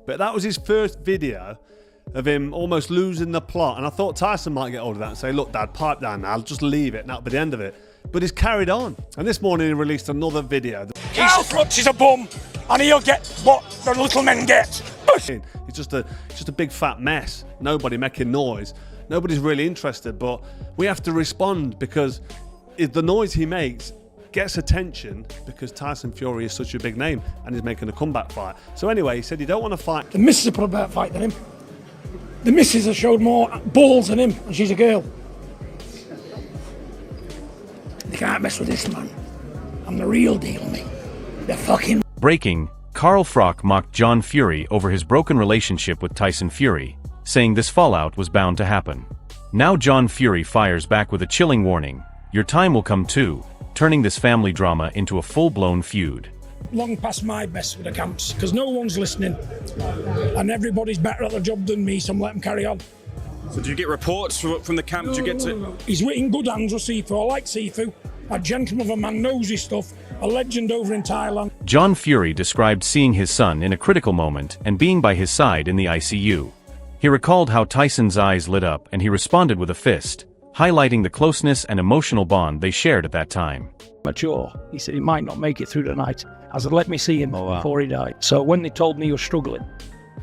But that was his first video of him almost losing the plot. And I thought Tyson might get hold of that and say, look, Dad, pipe down now. I'll just leave it. And that'll be the end of it. But he's carried on. And this morning he released another video. Froch is a bum, and he'll get what the little men get. He's just a big fat mess. Nobody making noise. Nobody's really interested. But we have to respond, because if the noise he makes gets attention, because Tyson Fury is such a big name and he's making a comeback fight. So anyway, he said he don't want to fight. The missus put a better fight than him. The missus has showed more balls than him, and she's a girl. They can't mess with this man. I'm the real deal, mate. They're fucking... Breaking, Carl Froch mocked John Fury over his broken relationship with Tyson Fury, saying this fallout was bound to happen. Now John Fury fires back with a chilling warning: your time will come too, turning this family drama into a full-blown feud. Long past my best with the camps, because no one's listening. And everybody's better at the job than me, so I'm letting them carry on. So do you get reports from the camp? Do you get to... He's in good hands with Sifu. I like Sifu. A gentleman of a man, knows his stuff. A legend over in Thailand. John Fury described seeing his son in a critical moment and being by his side in the ICU. He recalled how Tyson's eyes lit up and he responded with a fist, highlighting the closeness and emotional bond they shared at that time. Mature. He said he might not make it through the night. I said, let me see him before he died. So when they told me he was struggling,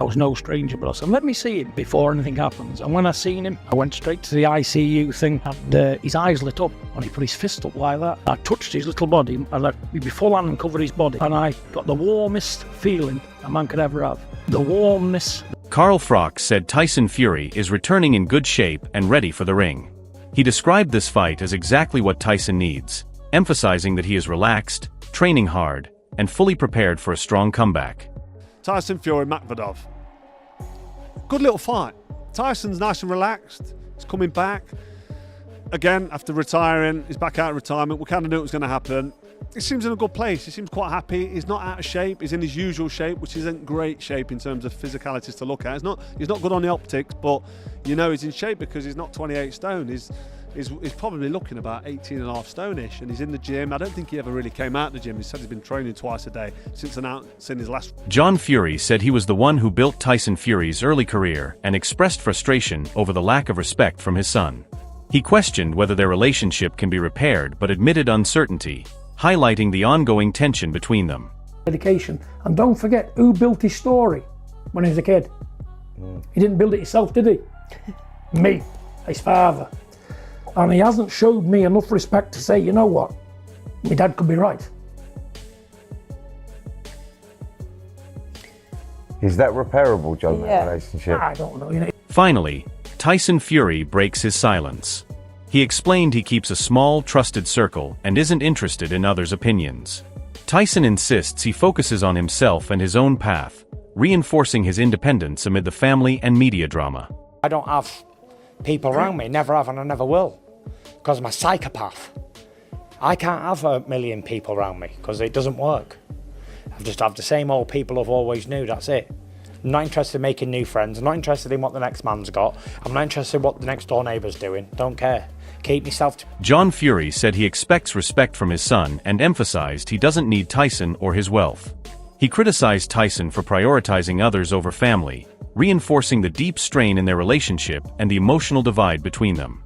I was no stranger, but I said, let me see him before anything happens. And when I seen him, I went straight to the ICU thing, and his eyes lit up, and he put his fist up like that. I touched his little body, and he'd be full hand and covered his body, and I got the warmest feeling a man could ever have. The warmness. Carl Froch said Tyson Fury is returning in good shape and ready for the ring. He described this fight as exactly what Tyson needs, emphasizing that he is relaxed, training hard, and fully prepared for a strong comeback. Tyson Fury, Makvedov. Good little fight. Tyson's nice and relaxed. He's coming back. Again, after retiring, he's back out of retirement. We kind of knew it was going to happen. He seems in a good place. He seems quite happy. He's not out of shape. He's in his usual shape, which isn't great shape in terms of physicalities to look at. He's not good on the optics, but you know he's in shape because he's not 28 stone. He's probably looking about 18 and a half stone-ish, and he's in the gym. I don't think he ever really came out of the gym. He said he's been training twice a day since announcing his last... John Fury said he was the one who built Tyson Fury's early career and expressed frustration over the lack of respect from his son. He questioned whether their relationship can be repaired but admitted uncertainty, highlighting the ongoing tension between them. Dedication. And don't forget, who built his story when he was a kid? He didn't build it himself, did he? Me, his father. And he hasn't showed me enough respect to say, you know what, my dad could be right. Is that repairable, John, that relationship? I don't know. You know. Finally, Tyson Fury breaks his silence. He explained he keeps a small, trusted circle and isn't interested in others' opinions. Tyson insists he focuses on himself and his own path, reinforcing his independence amid the family and media drama. I don't have people around me, never have and I never will, because I'm a psychopath. I can't have a million people around me because it doesn't work. I just have the same old people I've always knew, that's it. I'm not interested in making new friends, I'm not interested in what the next man's got, I'm not interested in what the next door neighbour's doing, don't care. Keep myself to... John Fury said he expects respect from his son and emphasized he doesn't need Tyson or his wealth. He criticized Tyson for prioritizing others over family, reinforcing the deep strain in their relationship and the emotional divide between them.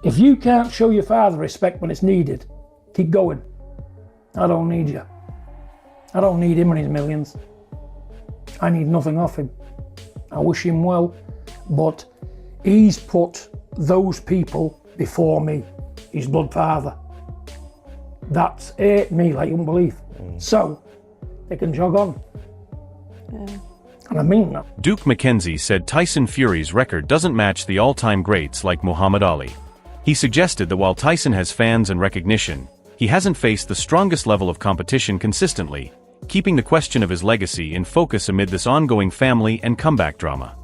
If you can't show your father respect when it's needed, keep going. I don't need you. I don't need him and his millions. I need nothing off him. I wish him well, but he's put those people before me, his blood father. That's hurt me like unbelief. So, they can jog on. Yeah. And I mean that. Duke McKenzie said Tyson Fury's record doesn't match the all-time greats like Muhammad Ali. He suggested that while Tyson has fans and recognition, he hasn't faced the strongest level of competition consistently, keeping the question of his legacy in focus amid this ongoing family and comeback drama.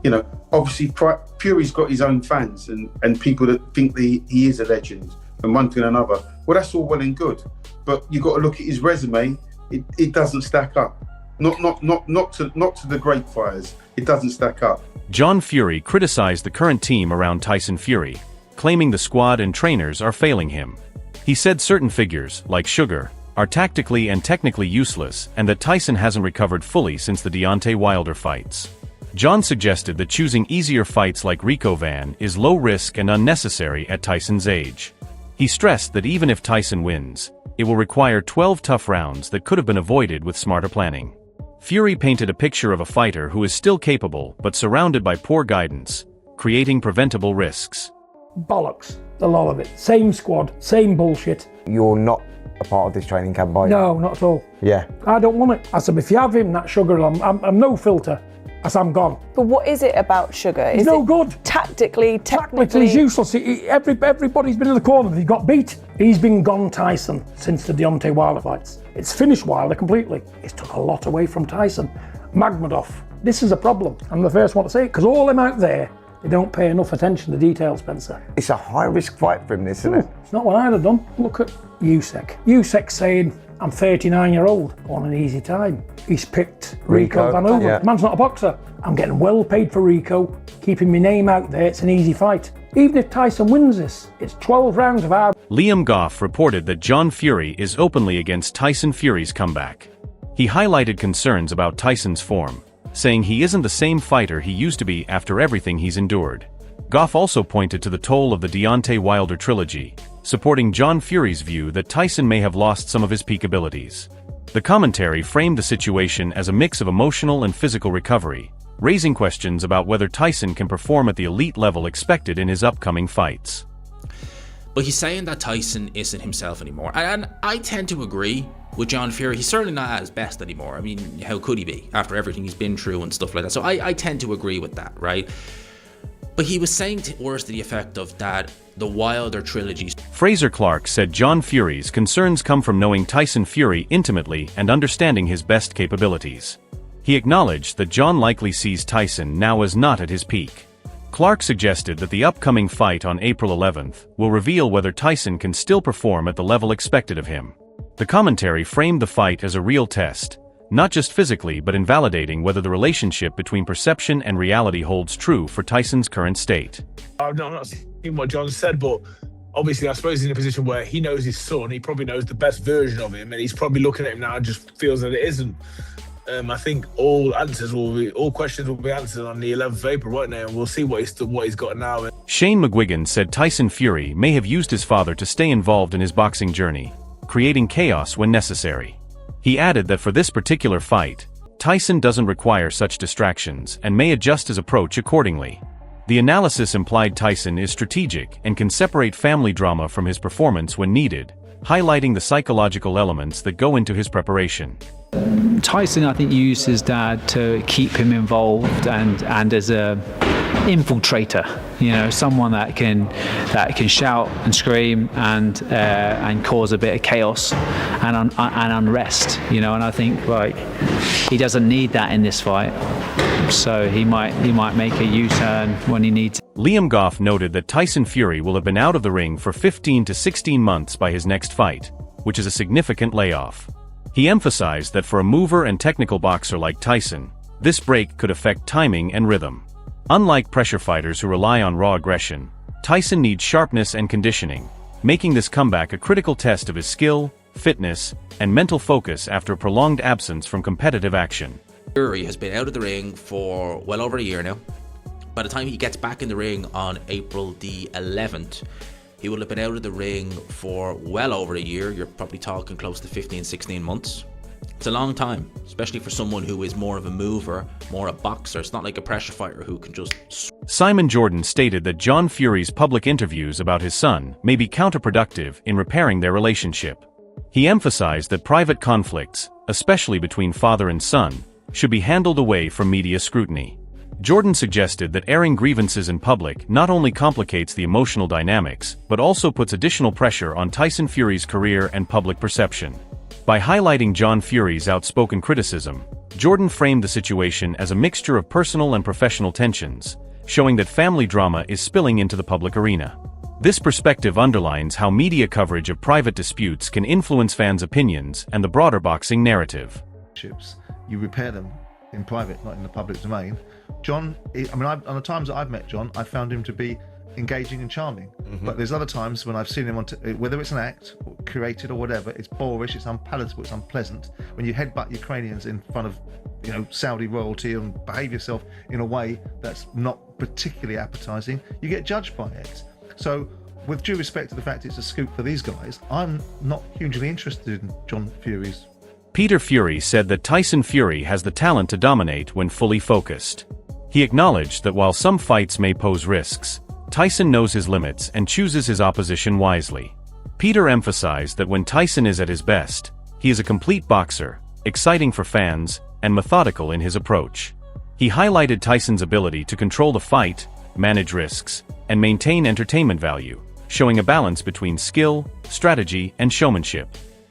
You know, obviously Fury's got his own fans and people that think that he is a legend and one thing and another. Well, that's all well and good, but you've got to look at his resume. It doesn't stack up. Not to the great fighters. It doesn't stack up. John Fury criticized the current team around Tyson Fury, claiming the squad and trainers are failing him. He said certain figures, like Sugar, are tactically and technically useless and that Tyson hasn't recovered fully since the Deontay Wilder fights. John suggested that choosing easier fights like Rico Van is low risk and unnecessary at Tyson's age. He stressed that even if Tyson wins, it will require 12 tough rounds that could have been avoided with smarter planning. Fury painted a picture of a fighter who is still capable but surrounded by poor guidance, creating preventable risks. Bollocks, the lot of it. Same squad, same bullshit. You're not a part of this training camp, are you? No, not at all. Yeah. I don't want it. I said, if you have him, that Sugar, I'm no filter. I said, I'm gone. But what is it about Sugar? He's no good. Tactically, technically? He's useless. Everybody's been in the corner. He got beat. He's been gone Tyson since the Deontay Wilder fights. It's finished Wilder completely. It's took a lot away from Tyson. Magmadov. This is a problem. I'm the first one to say it, because all them out there, they don't pay enough attention to detail, Spencer. It's a high-risk fight for him, this, isn't it? It's not what I'd have done. Look at Usyk. Usyk's saying, I'm 39-year-old, on an easy time. He's picked Rico Van Over. Yeah. Man's not a boxer. I'm getting well paid for Rico, keeping my name out there. It's an easy fight. Even if Tyson wins this, it's 12 rounds of hard. Liam Goff reported that John Fury is openly against Tyson Fury's comeback. He highlighted concerns about Tyson's form, saying he isn't the same fighter he used to be after everything he's endured. Goff also pointed to the toll of the Deontay Wilder trilogy, supporting John Fury's view that Tyson may have lost some of his peak abilities. The commentary framed the situation as a mix of emotional and physical recovery, raising questions about whether Tyson can perform at the elite level expected in his upcoming fights. But he's saying that Tyson isn't himself anymore. And I tend to agree with John Fury. He's certainly not at his best anymore. I mean, how could he be after everything he's been through and stuff like that? So I tend to agree with that, right? But he was saying words to the effect of that the Wilder trilogy. Fraser Clark said John Fury's concerns come from knowing Tyson Fury intimately and understanding his best capabilities. He acknowledged that John likely sees Tyson now as not at his peak. Clark suggested that the upcoming fight on April 11th will reveal whether Tyson can still perform at the level expected of him. The commentary framed the fight as a real test, not just physically but in validating whether the relationship between perception and reality holds true for Tyson's current state. I'm not seeing what John said, but obviously I suppose he's in a position where he knows his son, he probably knows the best version of him, and he's probably looking at him now and just feels that it isn't. I think all questions will be answered on the 11th of April, won't they? And we'll see what he's got now. Shane McGuigan said Tyson Fury may have used his father to stay involved in his boxing journey, creating chaos when necessary. He added that for this particular fight, Tyson doesn't require such distractions and may adjust his approach accordingly. The analysis implied Tyson is strategic and can separate family drama from his performance when needed, highlighting the psychological elements that go into his preparation. Tyson, I think, used his dad to keep him involved and as a infiltrator, someone that can shout and scream and cause a bit of chaos and unrest, and I think he doesn't need that in this fight, so he might make a U-turn when he needs. Liam Goff noted that Tyson Fury will have been out of the ring for 15 to 16 months by his next fight, which is a significant layoff. He emphasized that for a mover and technical boxer like Tyson, this break could affect timing and rhythm. Unlike pressure fighters who rely on raw aggression, Tyson needs sharpness and conditioning, making this comeback a critical test of his skill, fitness, and mental focus after a prolonged absence from competitive action. Fury has been out of the ring for well over a year now. By the time he gets back in the ring on April the 11th, he will have been out of the ring for well over a year. You're probably talking close to 15, 16 months. It's a long time, especially for someone who is more of a mover, more a boxer. It's not like a pressure fighter who can just... Simon Jordan stated that John Fury's public interviews about his son may be counterproductive in repairing their relationship. He emphasized that private conflicts, especially between father and son, should be handled away from media scrutiny. Jordan suggested that airing grievances in public not only complicates the emotional dynamics, but also puts additional pressure on Tyson Fury's career and public perception. By highlighting John Fury's outspoken criticism, Jordan framed the situation as a mixture of personal and professional tensions, showing that family drama is spilling into the public arena. This perspective underlines how media coverage of private disputes can influence fans' opinions and the broader boxing narrative. You repair them in private, not in the public domain. John, on the times that I've met John, I found him to be engaging and charming. But there's other times when I've seen him whether it's an act, curated or whatever. It's boorish, it's unpalatable, it's unpleasant. When you headbutt Ukrainians in front of, Saudi royalty and behave yourself in a way that's not particularly appetizing, you get judged by it. So, with due respect to the fact it's a scoop for these guys, I'm not hugely interested in John Fury's. Peter Fury said that Tyson Fury has the talent to dominate when fully focused. He acknowledged that while some fights may pose risks, Tyson knows his limits and chooses his opposition wisely. Peter emphasized that when Tyson is at his best, he is a complete boxer, exciting for fans, and methodical in his approach. He highlighted Tyson's ability to control the fight, manage risks, and maintain entertainment value, showing a balance between skill, strategy, and showmanship.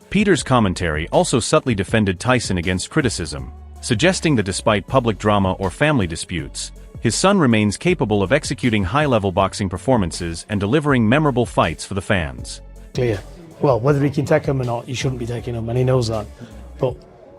Peter's commentary also subtly defended Tyson against criticism, suggesting that despite public drama or family disputes, his son remains capable of executing high-level boxing performances and delivering memorable fights for the fans. Clear. Well, whether he can take him or not, he shouldn't be taking him, and he knows that. But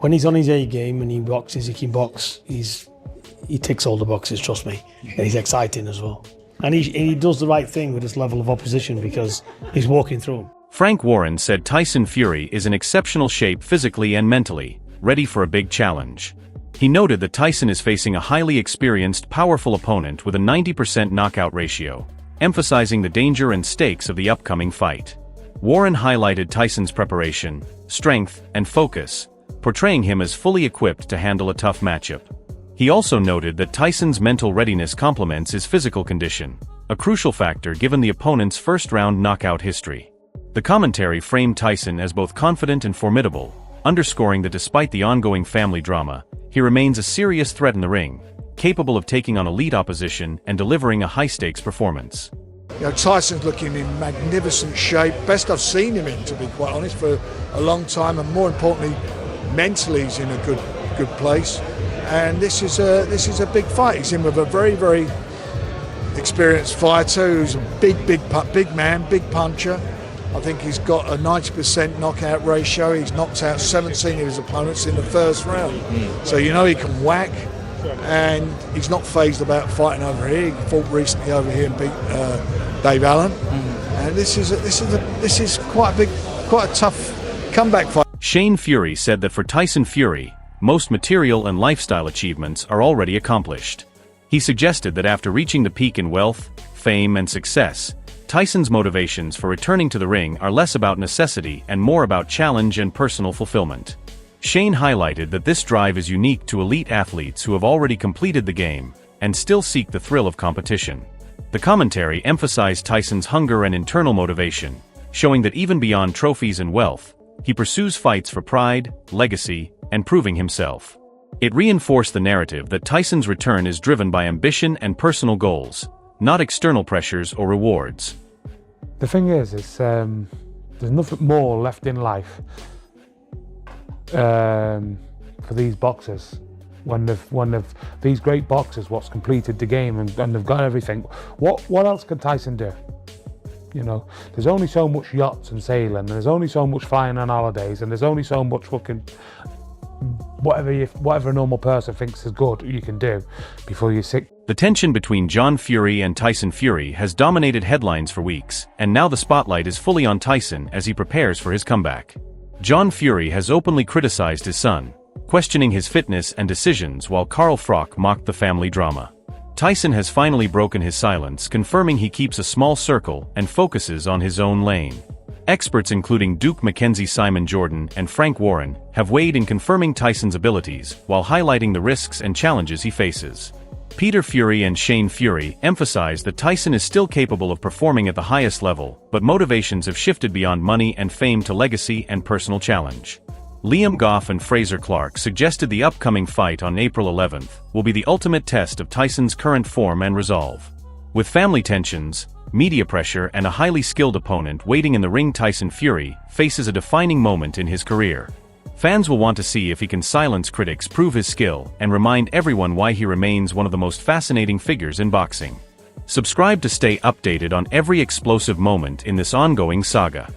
when he's on his A game and he boxes, he can box. He ticks all the boxes, trust me. And he's exciting as well. And he does the right thing with this level of opposition because he's walking through them. Frank Warren said Tyson Fury is in exceptional shape physically and mentally, ready for a big challenge. He noted that Tyson is facing a highly experienced, powerful opponent with a 90% knockout ratio, emphasizing the danger and stakes of the upcoming fight. Warren highlighted Tyson's preparation, strength, and focus, portraying him as fully equipped to handle a tough matchup. He also noted that Tyson's mental readiness complements his physical condition, a crucial factor given the opponent's first-round knockout history. The commentary framed Tyson as both confident and formidable, underscoring that despite the ongoing family drama, he remains a serious threat in the ring, capable of taking on elite opposition and delivering a high-stakes performance. Tyson's looking in magnificent shape, best I've seen him in, to be quite honest, for a long time, and more importantly, mentally he's in a good place. And this is a big fight. He's in with a very, very experienced fighter who's a big man, big puncher. I think he's got a 90% knockout ratio. He's knocked out 17 of his opponents in the first round. So he can whack, and he's not fazed about fighting over here. He fought recently over here and beat Dave Allen. And this is quite a tough comeback fight. Shane Fury said that for Tyson Fury, most material and lifestyle achievements are already accomplished. He suggested that after reaching the peak in wealth, fame, and success, Tyson's motivations for returning to the ring are less about necessity and more about challenge and personal fulfillment. Shane highlighted that this drive is unique to elite athletes who have already completed the game and still seek the thrill of competition. The commentary emphasized Tyson's hunger and internal motivation, showing that even beyond trophies and wealth, he pursues fights for pride, legacy, and proving himself. It reinforced the narrative that Tyson's return is driven by ambition and personal goals, not external pressures or rewards. The thing is there's nothing more left in life for these boxers. When these great boxers what's completed the game and they've got everything, what else can Tyson do? There's only so much yachts and sailing, and there's only so much flying on holidays, and there's only so much fucking whatever a normal person thinks is good you can do before you're sick. The tension between John Fury and Tyson Fury has dominated headlines for weeks, and now the spotlight is fully on Tyson as he prepares for his comeback. John Fury has openly criticized his son, questioning his fitness and decisions, while Froch mocked the family drama. Tyson has finally broken his silence, confirming he keeps a small circle and focuses on his own lane. Experts including Duke Mackenzie, Simon Jordan, and Frank Warren have weighed in confirming Tyson's abilities while highlighting the risks and challenges he faces. Peter Fury and Shane Fury emphasized that Tyson is still capable of performing at the highest level, but motivations have shifted beyond money and fame to legacy and personal challenge. Liam Goff and Fraser Clark suggested the upcoming fight on April 11th will be the ultimate test of Tyson's current form and resolve. With family tensions, media pressure, and a highly skilled opponent waiting in the ring, Tyson Fury faces a defining moment in his career. Fans will want to see if he can silence critics, prove his skill, and remind everyone why he remains one of the most fascinating figures in boxing. Subscribe to stay updated on every explosive moment in this ongoing saga.